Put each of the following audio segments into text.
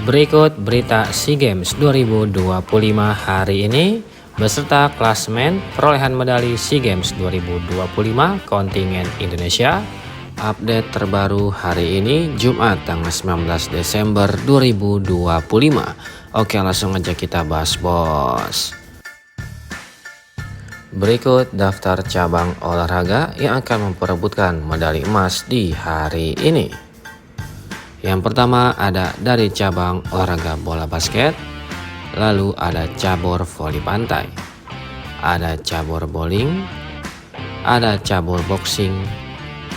Berikut berita SEA Games 2025 hari ini beserta klasemen perolehan medali SEA Games 2025 kontingen Indonesia. Update terbaru hari ini Jumat tanggal 19 Desember 2025. Oke, langsung aja kita bahas, bos. Berikut daftar cabang olahraga yang akan memperebutkan medali emas di hari ini. Yang pertama ada dari cabang olahraga bola basket, lalu ada cabur voli pantai, ada cabur bowling, ada cabur boxing,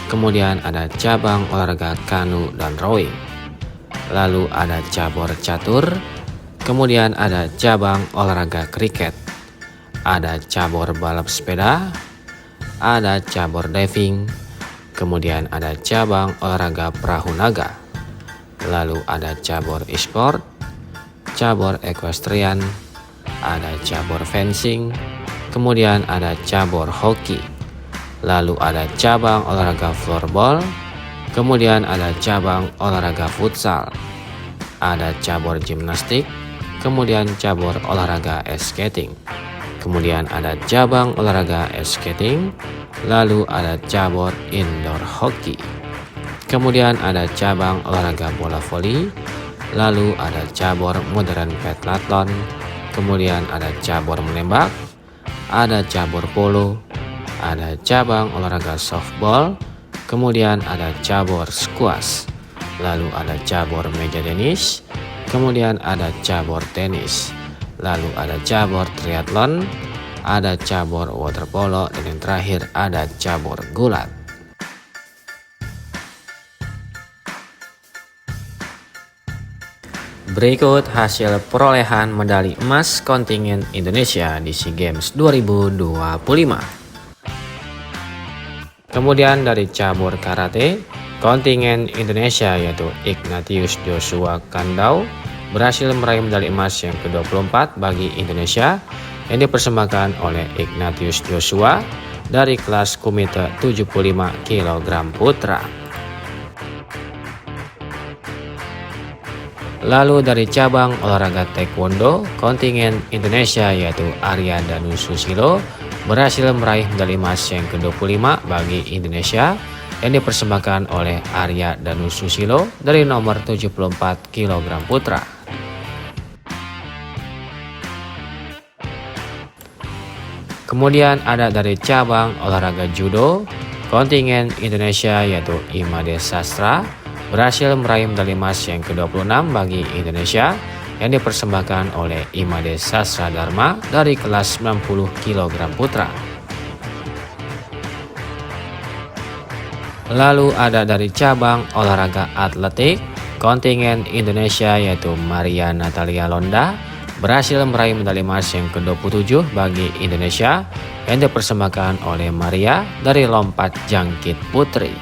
kemudian ada cabang olahraga kanu dan rowing, lalu ada cabur catur, kemudian ada cabang olahraga kriket, ada cabur balap sepeda, ada cabur diving, kemudian ada cabang olahraga perahu naga, lalu ada cabur e-sport, cabur equestrian, ada cabur fencing, kemudian ada cabur hoki, lalu ada cabang olahraga floorball, kemudian ada cabang olahraga futsal, ada cabur gimnastik, kemudian cabur olahraga ice skating, kemudian ada cabang olahraga ice skating, lalu ada cabur indoor hoki, kemudian ada cabang olahraga bola voli, lalu ada cabur modern pentathlon, kemudian ada cabur menembak, ada cabur polo, ada cabang olahraga softball, kemudian ada cabur squash, lalu ada cabur meja tenis, kemudian ada cabur tenis, lalu ada cabur triathlon, ada cabur water polo, dan yang terakhir ada cabur gulat. Berikut hasil perolehan medali emas kontingen Indonesia di SEA Games 2025. Kemudian dari cabur karate, kontingen Indonesia yaitu Ignatius Joshua Kandau berhasil meraih medali emas yang ke-24 bagi Indonesia yang dipersembahkan oleh Ignatius Joshua dari kelas kumite 75 kg putra. Lalu dari cabang olahraga taekwondo, kontingen Indonesia yaitu Arya Danu Susilo berhasil meraih medali emas yang ke-25 bagi Indonesia yang dipersembahkan oleh Arya Danu Susilo dari nomor 74 kg putra. Kemudian ada dari cabang olahraga judo, kontingen Indonesia yaitu Imade Sastra berhasil meraih medali emas yang ke-26 bagi Indonesia yang dipersembahkan oleh Imade Sastra Dharma dari kelas 90 kg putra. Lalu ada dari cabang olahraga atletik, kontingen Indonesia yaitu Maria Natalia Londa berhasil meraih medali emas yang ke-27 bagi Indonesia yang dipersembahkan oleh Maria dari lompat jangkit putri.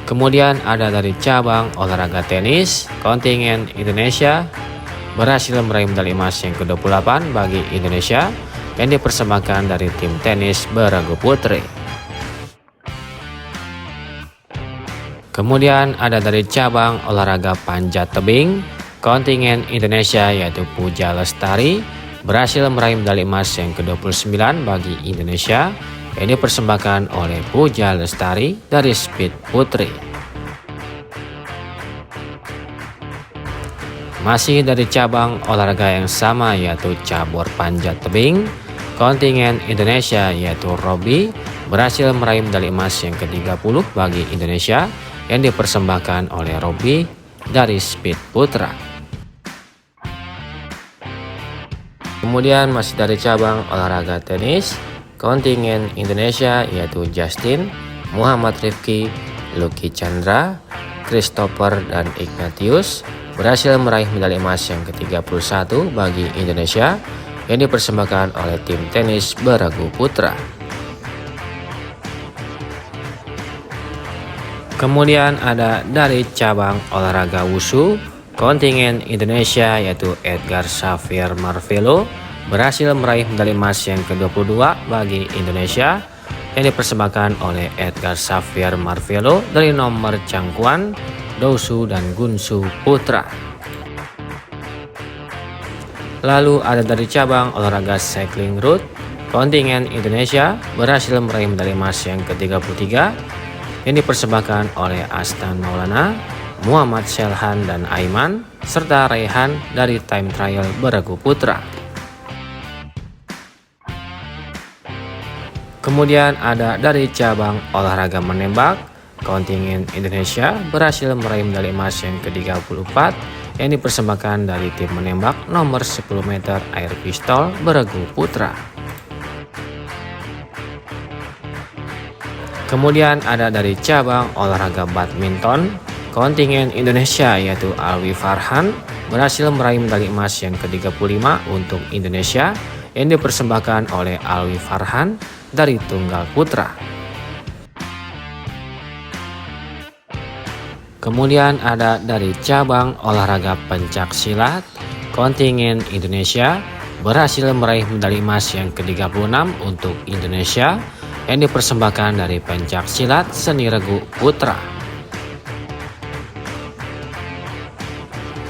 Kemudian ada dari cabang olahraga tenis, kontingen Indonesia berhasil meraih medali emas yang ke-28 bagi Indonesia yang dipersembahkan dari tim tenis Beragu Putri. Kemudian ada dari cabang olahraga panjat tebing, kontingen Indonesia yaitu Puja Lestari berhasil meraih medali emas yang ke-29 bagi Indonesia yang dipersembahkan oleh Puja Lestari dari Speed Putri. Masih dari cabang olahraga yang sama yaitu cabur panjat tebing, kontingen Indonesia yaitu Robi berhasil meraih medali emas yang ke-30 bagi Indonesia yang dipersembahkan oleh Robi dari Speed Putra. Kemudian masih dari cabang olahraga tenis, kontingen Indonesia yaitu Justin, Muhammad Rifki, Lucky Chandra, Christopher, dan Ignatius berhasil meraih medali emas yang ke-31 bagi Indonesia yang dipersembahkan oleh tim tenis Beragu Putra. Kemudian ada dari cabang olahraga wushu, kontingen Indonesia yaitu Edgar Xavier Marvelo berhasil meraih medali emas yang ke-22 bagi Indonesia yang dipersembahkan oleh Edgar Xavier Marvelo dari nomor Cangkuan, Dousu dan Gunsu Putra. Lalu ada dari cabang olahraga cycling route, kontingen Indonesia berhasil meraih medali emas yang ke-33 yang dipersembahkan oleh Asnan Maulana, Muhammad Selhan dan Aiman, serta Raihan dari time trial beregu putra. Kemudian ada dari cabang olahraga menembak, kontingen Indonesia berhasil meraih medali emas yang ke-34 yang dipersembahkan dari tim menembak nomor 10 meter air pistol beregu putra. Kemudian ada dari cabang olahraga badminton, kontingen Indonesia yaitu Alwi Farhan berhasil meraih medali emas yang ke-35 untuk Indonesia yang dipersembahkan oleh Alwi Farhan dari tunggal putra. Kemudian ada dari cabang olahraga pencak silat, kontingen Indonesia berhasil meraih medali emas yang ke-36 untuk Indonesia yang dipersembahkan dari pencak silat seni regu putra.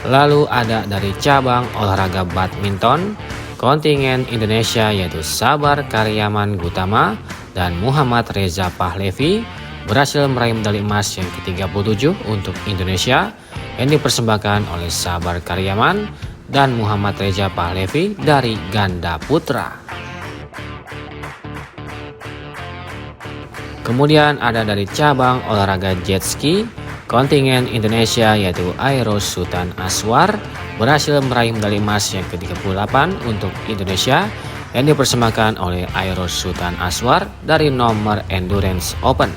Lalu ada dari cabang olahraga badminton, kontingen Indonesia yaitu Sabar Karyaman Gutama dan Muhammad Reza Pahlevi berhasil meraih medali emas yang ke-37 untuk Indonesia yang dipersembahkan oleh Sabar Karyaman dan Muhammad Reza Pahlevi dari ganda putra. Kemudian ada dari cabang olahraga jet ski, kontingen Indonesia yaitu Airos Sultan Aswar berhasil meraih medali emas yang ke-38 untuk Indonesia yang dipersembahkan oleh Airos Sultan Aswar dari nomor Endurance Open.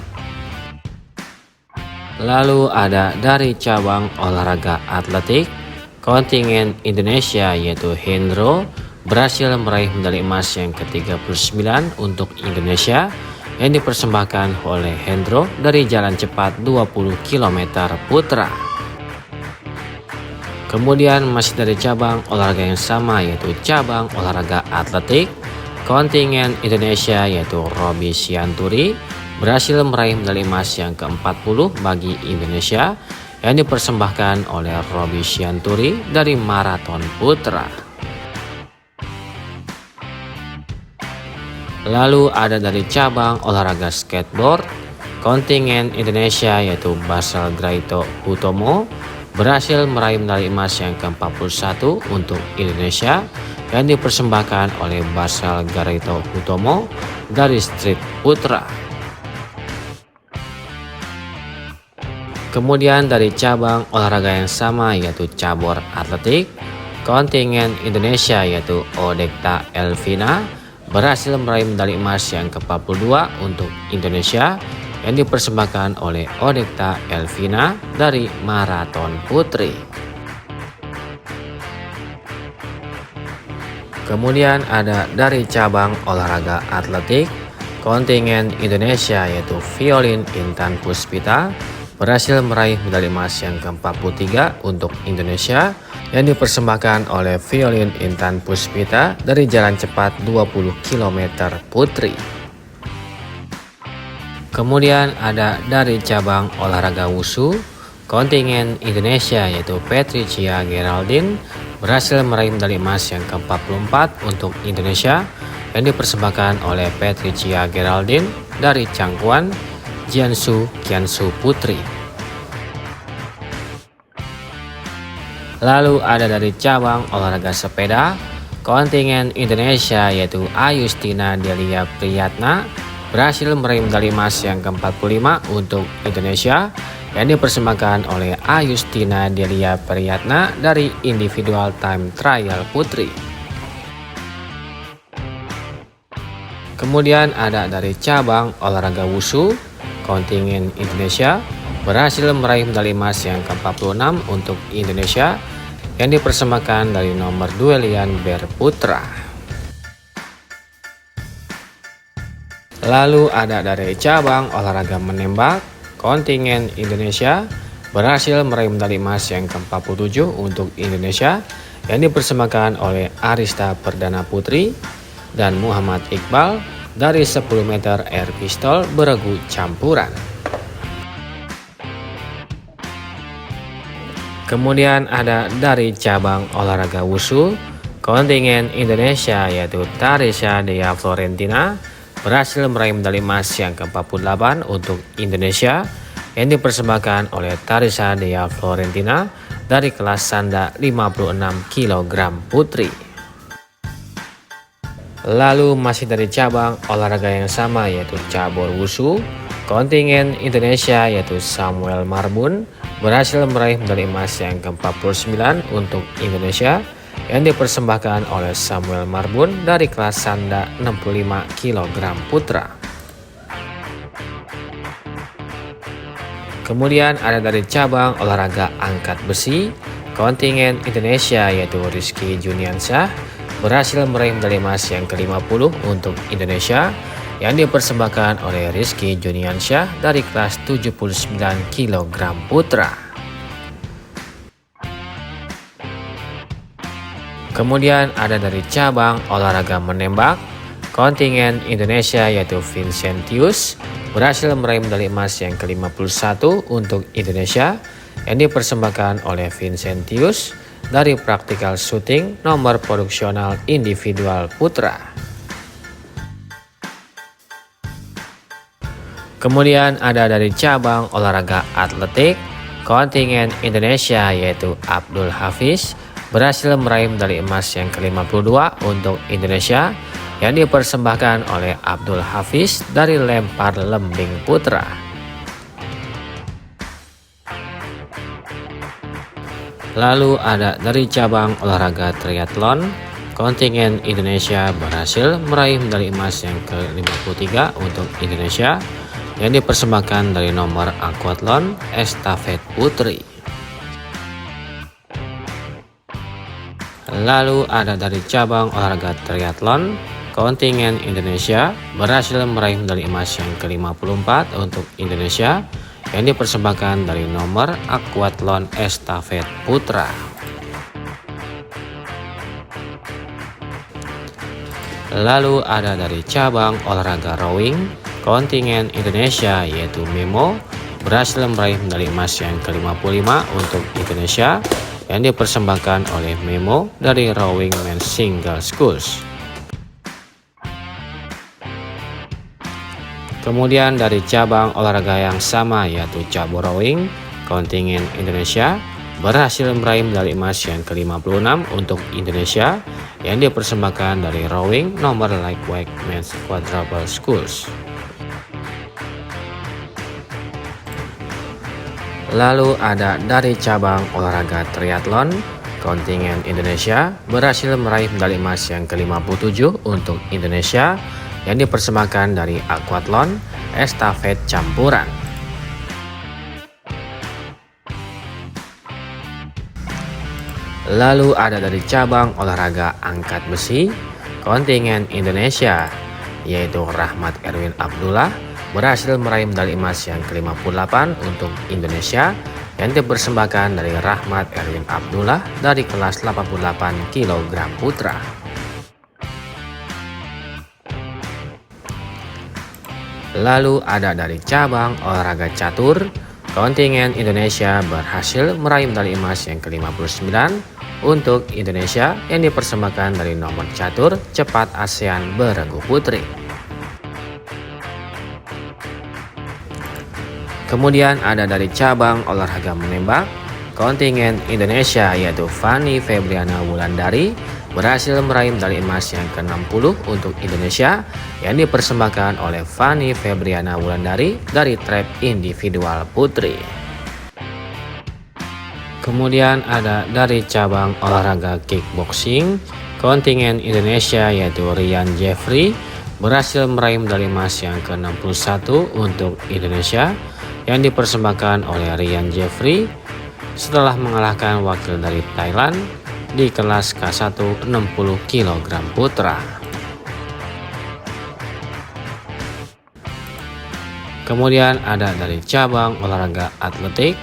Lalu ada dari cabang olahraga atletik, kontingen Indonesia yaitu Hendro berhasil meraih medali emas yang ke-39 untuk Indonesia yang dipersembahkan oleh Hendro dari jalan cepat 20 km putra. Kemudian masih dari cabang olahraga yang sama yaitu cabang olahraga atletik, kontingen Indonesia yaitu Robi Sianturi berhasil meraih medali emas yang ke-40 bagi Indonesia yang dipersembahkan oleh Robi Sianturi dari maraton putra. Lalu ada dari cabang olahraga skateboard, kontingen Indonesia yaitu Basel Graito Hutomo berhasil meraih medali emas yang ke-41 untuk Indonesia yang dipersembahkan oleh Basel Graito Hutomo dari street putra. Kemudian dari cabang olahraga yang sama yaitu cabur atletik, kontingen Indonesia yaitu Odekta Elvina berhasil meraih medali emas yang ke-42 untuk Indonesia yang dipersembahkan oleh Odekta Elvina dari maraton putri. Kemudian ada dari cabang olahraga atletik, kontingen Indonesia yaitu Violin Intan Puspita berhasil meraih medali emas yang ke-43 untuk Indonesia yang dipersembahkan oleh Violin Intan Puspita dari jalan cepat 20 km putri. Kemudian ada dari cabang olahraga wushu, kontingen Indonesia yaitu Patricia Geraldine berhasil meraih medali emas yang ke-44 untuk Indonesia yang dipersembahkan oleh Patricia Geraldine dari Cangkuan, Jiangsu Qiansu Putri. Lalu ada dari cabang olahraga sepeda, kontingen Indonesia yaitu Ayustina Delia Priyatna berhasil meraih medali emas yang ke-45 untuk Indonesia yang dipersembahkan oleh Ayustina Delia Priyatna dari individual time trial putri. Kemudian ada dari cabang olahraga wushu, kontingen Indonesia berhasil meraih medali emas yang ke-46 untuk Indonesia yang dipersembahkan dari nomor duelian berputra. Lalu ada dari cabang olahraga menembak, kontingen Indonesia berhasil meraih medali emas yang ke-47 untuk Indonesia yang dipersembahkan oleh Arista Perdana Putri dan Muhammad Iqbal dari 10 meter air pistol beregu campuran. Kemudian ada dari cabang olahraga wushu, kontingen Indonesia yaitu Tarisha Dea Florentina berhasil meraih medali emas yang ke-48 untuk Indonesia yang dipersembahkan oleh Tarisha Dea Florentina dari kelas sanda 56 kg putri. Lalu masih dari cabang olahraga yang sama yaitu cabur wushu, kontingen Indonesia yaitu Samuel Marbun berhasil meraih medali emas yang ke-49 untuk Indonesia yang dipersembahkan oleh Samuel Marbun dari kelas sanda 65 kg putra. Kemudian ada dari cabang olahraga angkat besi, kontingen Indonesia yaitu Rizky Juniansyah berhasil meraih medali emas yang ke-50 untuk Indonesia yang dipersembahkan oleh Rizky Juniansyah dari kelas 79 kg putra. Kemudian ada dari cabang olahraga menembak, kontingen Indonesia yaitu Vincentius berhasil meraih medali emas yang ke-51 untuk Indonesia yang dipersembahkan oleh Vincentius dari praktikal shooting nomor produksional individual putra. Kemudian ada dari cabang olahraga atletik, kontingen Indonesia yaitu Abdul Hafiz berhasil meraih medali emas yang ke-52 untuk Indonesia yang dipersembahkan oleh Abdul Hafiz dari lempar lembing putra. Lalu ada dari cabang olahraga triathlon, kontingen Indonesia berhasil meraih medali emas yang ke-53 untuk Indonesia yang dipersembahkan dari nomor aquathlon estafet putri. Lalu ada dari cabang olahraga triathlon, kontingen Indonesia berhasil meraih medali emas yang ke-54 untuk Indonesia yang dipersembahkan dari nomor aquathlon estafet putra. Lalu ada dari cabang olahraga rowing, kontingen Indonesia yaitu Memo berhasil meraih medali emas yang ke-55 untuk Indonesia yang dipersembahkan oleh Memo dari rowing men's single sculls. Kemudian dari cabang olahraga yang sama yaitu cabur rowing, kontingen Indonesia berhasil meraih medali emas yang ke-56 untuk Indonesia yang dipersembahkan dari rowing nomor lightweight men's quadruple sculls. Lalu ada dari cabang olahraga triathlon, kontingen Indonesia berhasil meraih medali emas yang ke-57 untuk Indonesia yang dipersembahkan dari aquathlon estafet campuran. Lalu ada dari cabang olahraga angkat besi, kontingen Indonesia yaitu Rahmat Erwin Abdullah berhasil meraih medali emas yang ke-58 untuk Indonesia yang dipersembahkan dari Rahmat Erwin Abdullah dari kelas 88 kg putra. Lalu ada dari cabang olahraga catur, kontingen Indonesia berhasil meraih medali emas yang ke-59 untuk Indonesia yang dipersembahkan dari nomor catur cepat ASEAN beregu putri. Kemudian ada dari cabang olahraga menembak, kontingen Indonesia yaitu Fanny Febriana Wulandari berhasil meraih medali emas yang ke-60 untuk Indonesia yang dipersembahkan oleh Fanny Febriana Wulandari dari trap individual putri. Kemudian ada dari cabang olahraga kickboxing, kontingen Indonesia yaitu Ryan Jeffrey berhasil meraih medali emas yang ke-61 untuk Indonesia yang dipersembahkan oleh Ryan Jeffrey setelah mengalahkan wakil dari Thailand di kelas K1 60 kg putra. Kemudian ada dari cabang olahraga atletik,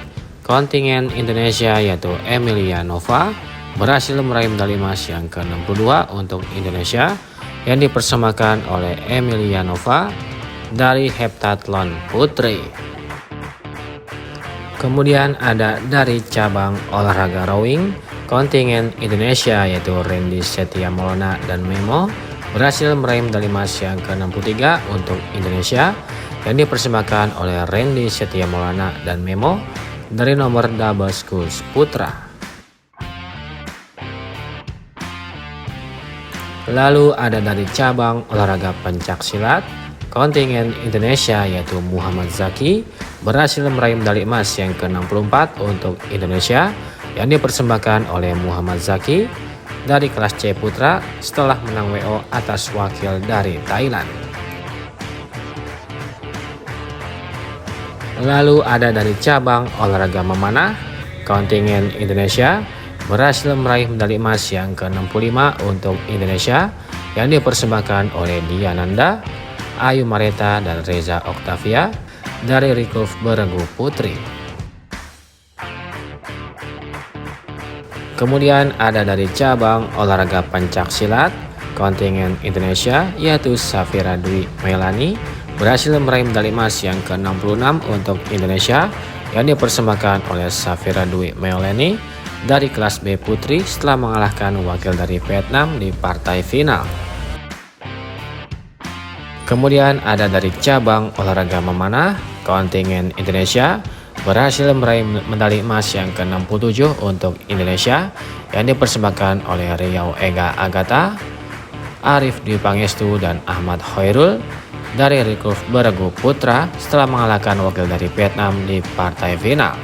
kontingen Indonesia yaitu Emilia Nova berhasil meraih medali emas yang ke-62 untuk Indonesia yang dipersembahkan oleh Emilianova dari heptathlon putri. Kemudian ada dari cabang olahraga rowing, kontingen Indonesia yaitu Randy Setia Maulana dan Memo berhasil meraih medali emas yang ke-63 untuk Indonesia yang dipersembahkan oleh Randy Setia Maulana dan Memo dari nomor double sculls putra. Lalu ada dari cabang olahraga pencaksilat, kontingen Indonesia yaitu Muhammad Zaki berhasil meraih medali emas yang ke-64 untuk Indonesia yang dipersembahkan oleh Muhammad Zaki dari kelas C putra setelah menang WO atas wakil dari Thailand. Lalu ada dari cabang olahraga memanah, kontingen Indonesia berhasil meraih medali emas yang ke-65 untuk Indonesia yang dipersembahkan oleh Diananda, Ayu Mareta dan Reza Oktavia dari recurve beregu putri. Kemudian ada dari cabang olahraga pencaksilat, kontingen Indonesia yaitu Safira Dwi Melani berhasil meraih medali emas yang ke-66 untuk Indonesia yang dipersembahkan oleh Safira Dwi Melani dari kelas B putri setelah mengalahkan wakil dari Vietnam di partai final. Kemudian ada dari cabang olahraga memanah, kontingen Indonesia berhasil meraih medali emas yang ke-67 untuk Indonesia yang dipersembahkan oleh Riau Ega Agatha, Arif Dwi Pangestu dan Ahmad Hoirul dari recurve beregu putra setelah mengalahkan wakil dari Vietnam di partai final.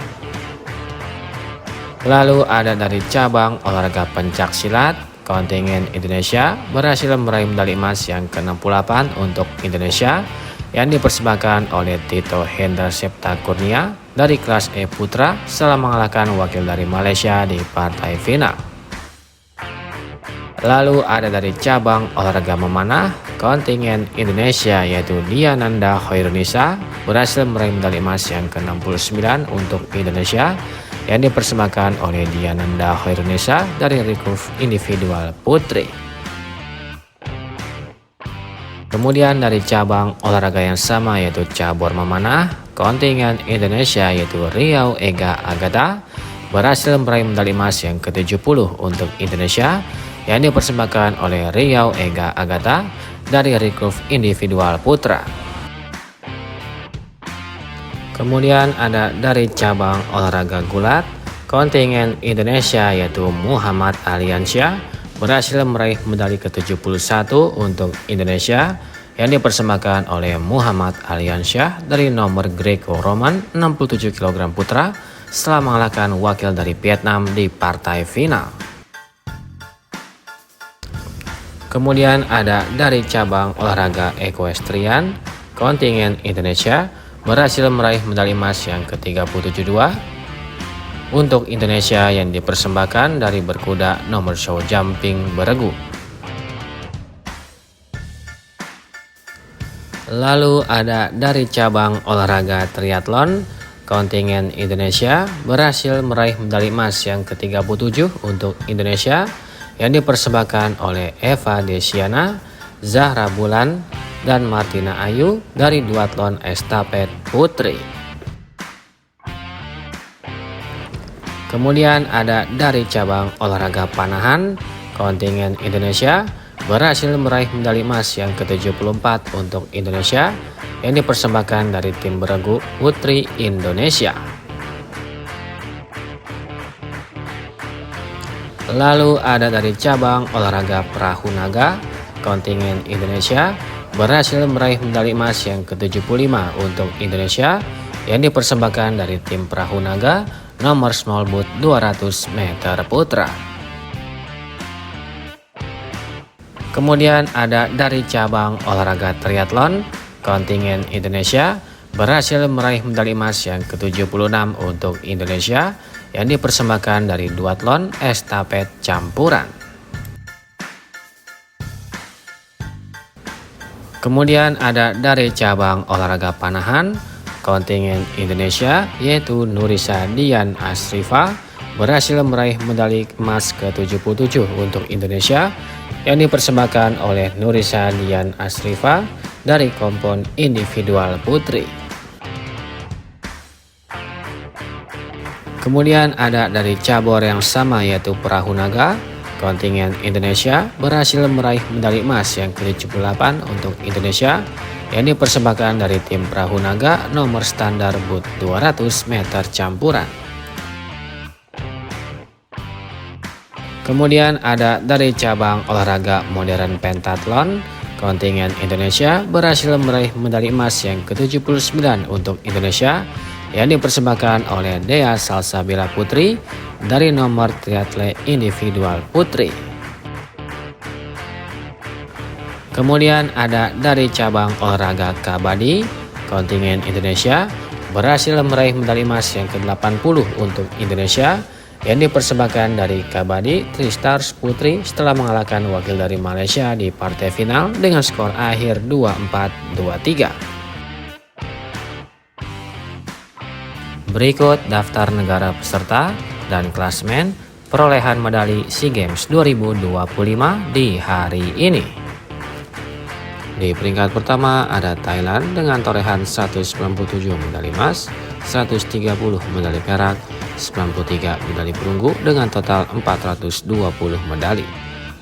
Lalu ada dari cabang olahraga pencaksilat, kontingen Indonesia berhasil meraih medali emas yang ke-68 untuk Indonesia yang dipersembahkan oleh Tito Hendra Septa Kurnia dari kelas E putra setelah mengalahkan wakil dari Malaysia di partai final. Lalu ada dari cabang olahraga memanah, kontingen Indonesia yaitu Diananda Hoirunisa berhasil meraih medali emas yang ke-69 untuk Indonesia yang dipersembahkan oleh Diananda Hoirunisa dari recurve individual putri. Kemudian dari cabang olahraga yang sama yaitu cabur memanah, kontingen Indonesia yaitu Riau Ega Agatha berhasil meraih medali emas yang ke-70 untuk Indonesia yang dipersembahkan oleh Riau Ega Agatha dari recurve individual putra. Kemudian ada dari cabang olahraga gulat, kontingen Indonesia yaitu Muhammad Aliansyah berhasil meraih medali ke-71 untuk Indonesia yang dipersembahkan oleh Muhammad Aliansyah dari nomor Greco-Roman 67 kg putra setelah mengalahkan wakil dari Vietnam di partai final. Kemudian ada dari cabang olahraga equestrian, kontingen Indonesia berhasil meraih medali emas yang ke-37 untuk Indonesia yang dipersembahkan dari berkuda nomor show jumping beregu. Lalu ada dari cabang olahraga triathlon, kontingen Indonesia berhasil meraih medali emas yang ke-37 untuk Indonesia yang dipersembahkan oleh Eva Desiana, Zahra Bulan, dan Martina Ayu dari duathlon estafet putri. Kemudian ada dari cabang olahraga panahan, kontingen Indonesia berhasil meraih medali emas yang ke-74 untuk Indonesia yang dipersembahkan dari tim beregu putri Indonesia. Lalu ada dari cabang olahraga perahu naga, kontingen Indonesia berhasil meraih medali emas yang ke-75 untuk Indonesia yang dipersembahkan dari tim perahu naga nomor small boat 200 meter putra. Kemudian ada dari cabang olahraga triathlon, kontingen Indonesia berhasil meraih medali emas yang ke-76 untuk Indonesia yang dipersembahkan dari duathlon estafet campuran. Kemudian ada dari cabang olahraga panahan, kontingen Indonesia yaitu Nurisa Dian Asrifa berhasil meraih medali emas ke-77 untuk Indonesia yang dipersembahkan oleh Nurisa Dian Asrifa dari kompon individual putri. Kemudian ada dari cabur yang sama yaitu perahu naga, kontingen Indonesia berhasil meraih medali emas yang ke-78 untuk Indonesia yang dipersembahkan dari tim perahu naga nomor standar boot 200 meter campuran. Kemudian ada dari cabang olahraga modern pentathlon, kontingen Indonesia berhasil meraih medali emas yang ke-79 untuk Indonesia yang dipersembahkan oleh Dea Salsabila Putri dari nomor triathlon individual putri. Kemudian ada dari cabang olahraga kabadi, kontingen Indonesia berhasil meraih medali emas yang ke-80 untuk Indonesia yang dipersembahkan dari kabadi Tristars Putri setelah mengalahkan wakil dari Malaysia di partai final dengan skor akhir 2-4, 2-3. Berikut daftar negara peserta dan klasmen perolehan medali SEA Games 2025 di hari ini. Di peringkat pertama ada Thailand dengan torehan 197 medali emas, 130 medali perak, 93 medali perunggu dengan total 420 medali.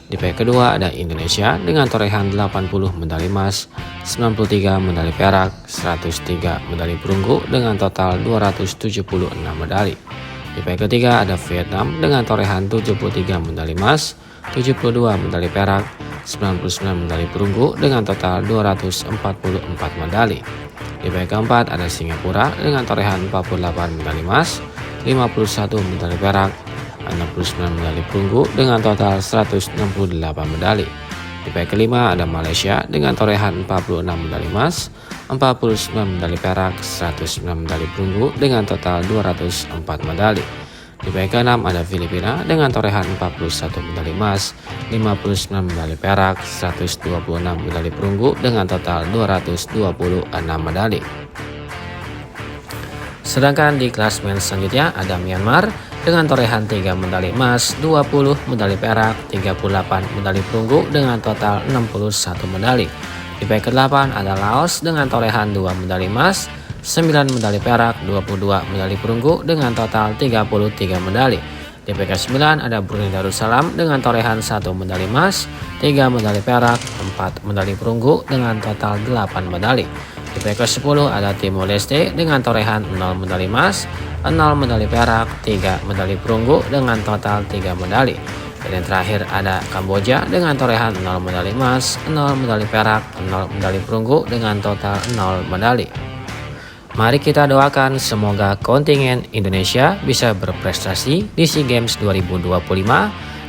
Di peringkat kedua ada Indonesia dengan torehan 80 medali emas, 93 medali perak, 103 medali perunggu dengan total 276 medali. Di peringkat ketiga ada Vietnam dengan torehan 73 medali emas, 72 medali perak, 99 medali perunggu dengan total 244 medali. Di peringkat keempat ada Singapura dengan torehan 48 medali emas, 51 medali perak, 69 medali perunggu dengan total 168 medali. Di peringkat kelima ada Malaysia dengan torehan 46 medali emas, 49 medali perak, 109 medali perunggu dengan total 204 medali. Di peringkat keenam ada Filipina dengan torehan 41 medali emas, 59 medali perak, 126 medali perunggu dengan total 226 medali. Sedangkan di klasmen selanjutnya ada Myanmar dengan torehan 3 medali emas, 20 medali perak, 38 medali perunggu dengan total 61 medali. Di peringkat ke-8 ada Laos dengan torehan 2 medali emas, 9 medali perak, 22 medali perunggu dengan total 33 medali. Di peringkat 9 ada Brunei Darussalam dengan torehan 1 medali emas, 3 medali perak, 4 medali perunggu dengan total 8 medali. Di peringkat 10 ada Timor Leste dengan torehan 0 medali emas, 0 medali perak, 3 medali perunggu dengan total 3 medali. Dan yang terakhir ada Kamboja dengan torehan 0 medali emas, 0 medali perak, 0 medali perunggu dengan total 0 medali. Mari kita doakan semoga kontingen Indonesia bisa berprestasi di SEA Games 2025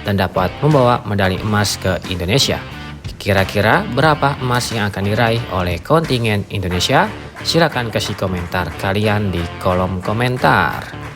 dan dapat membawa medali emas ke Indonesia. Kira-kira berapa emas yang akan diraih oleh kontingen Indonesia? Silakan kasih komentar kalian di kolom komentar.